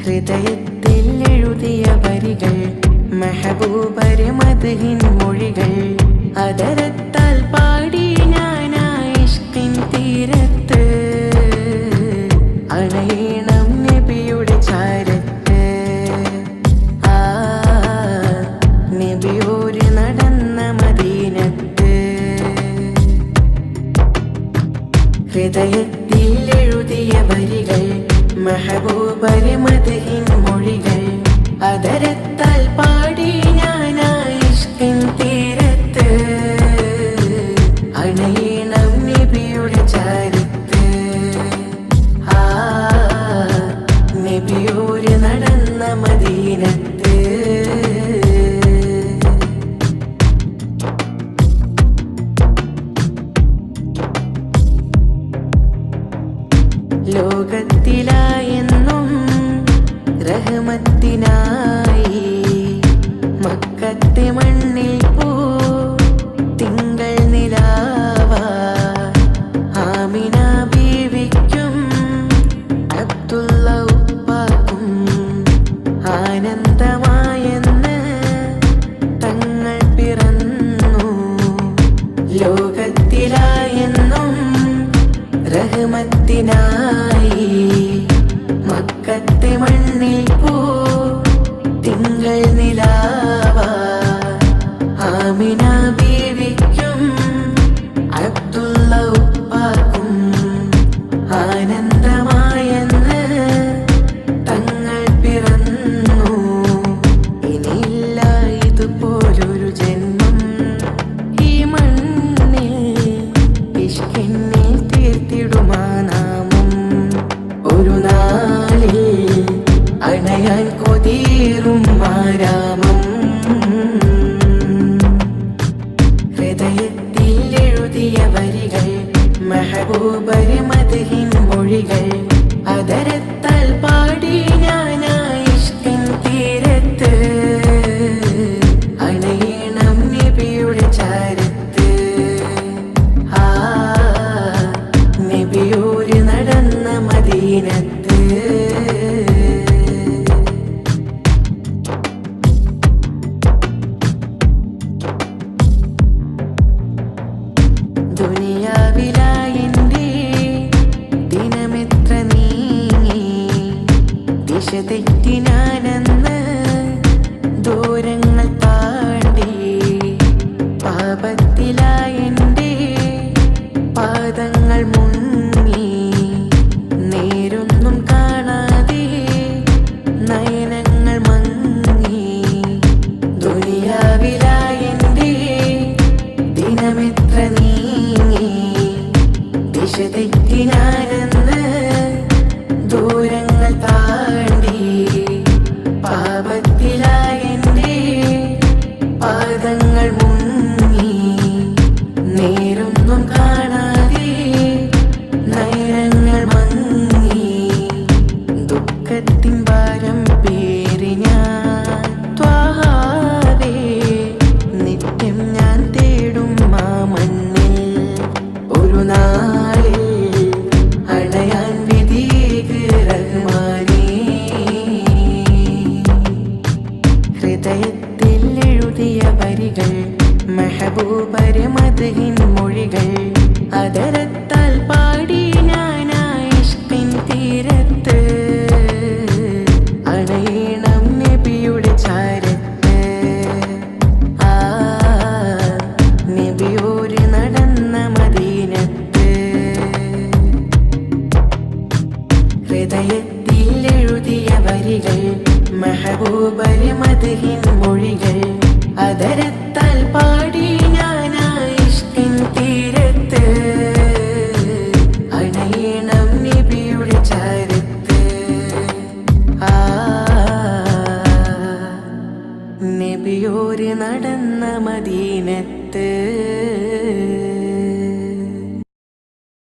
ഹൃദയത്തിൽ എഴുതിയ വരികൾ മെഹബൂബരെ മദ്ഹിൻ മൊഴികൾ അതരത്താൽ പാടി ഞാനാ ഇഷ്കിൻ തീരത്ത് അണയണം നബിയുടെ ചാരത്ത് ആ നബിയോര് നടന്ന മദീനത്ത് ഹൃദയത്തിൽ എഴുതിയ വരികൾ മെഹബൂബരെ മദ്ഹിൻ മൊഴികൾ അതരത്താൽ പാടി ഞാനാ ഇഷ്കിൻ തീരത്ത് അണയണം നബിയുടെ ചാരത്ത് ആ നബിയോര് നടന്ന മദീനത്ത് ലോകത്തിലായെന്നും റഹ്മത്തിനായി മക്കത്തെ മണ്ണിൽ പോ തിങ്കൾ നിലാവാ ആമിന ബീവിക്കും അബ്ദുള്ള ഉപ്പാക്കും ആനന്ദമായെന്ന് തങ്ങൾ പിറന്നു ലോകത്തിലായെന്നും റഹ്മത്തിനായി മക്കത്തെ മണ്ണിൽ പോ തിങ്കൾ നിലാവാ ആമിന ബീവിക്കും അബ്ദുള്ള ഉപ്പാക്കും ആനന്ദമായെന്ന് തങ്ങൾ പിറന്നു ഇനിയില്ല ഇതുപോലൊരു ജന്മം ഈ മണ്ണിൽ ഇഷ്കിന്നിൽ തീർത്തിടുമാ നാമം ഒരു നാളിൽ അണയാൻ കൊതിയേറും മാരാമം ഹൃദയത്തിൽ എഴുതിയ വരികൾ മെഹബൂബരെ മദ്ഹിൻ മൊഴികൾ അതരത്താൽ പാടി ഞാനാ ഇഷ്കിൻ തീരത്ത് അണയണം നബിയുടെ ചാരത്ത് ആ നബിയോര് നടന്ന മദീനത്ത് ദുനിയാവിലായെന്റെ ദിനമെത്ര നീങ്ങി ദിശ തെറ്റി ഞാനെന്ന് ദൂരങ്ങൾ താണ്ടി പാപത്തിലായെന്റെ പാദങ്ങൾ മുങ്ങി നേരൊന്നും കാണാതെ നയനങ്ങൾ മങ്ങി ദുനിയാവിലായെന്റെ ദിനമെത്ര നീങ്ങി ദിശ തെറ്റി ഞാനെന്ന് ദൂരങ്ങൾ താണ്ടി പാപത്തിലായെന്റെ പാദങ്ങൾ മുങ്ങി നേരൊന്നും കാണാതെ നയനങ്ങൾ മങ്ങി ദുഃഖത്തിൻ ഭാരം പേറി ഞാൻ ത്വാഹാവേ നിത്യം ഞാൻ തേടും ആ മണ്ണിൽ ഒരു നാളിൽ അണയാൻ വിധിയേക് റഹ്മാനേ ഹൃദയത്തിൽ എഴുതിയ വരികൾ മെഹബൂബരെ മദ്ഹിൻ മൊഴികൾ അതരത്താൽ പാടി ഞാനാ ഇഷ്കിൻ തീരത്ത് അണയണം നബിയുടെ ചാരത്ത് ആ നബിയോര് നടന്ന മദീനത്ത് ഹൃദയത്തിൽ എഴുതിയ വരികൾ മെഹബൂബരെ മദ്ഹിൻ മൊഴികൾ അതരത്താൽ പാടി ഞാനാ ഇഷ്കിൻ തീരത്ത് അണയണം നബിയുടെ ചാരത്ത് ആ നബിയോര് നടന്ന മദീനത്ത്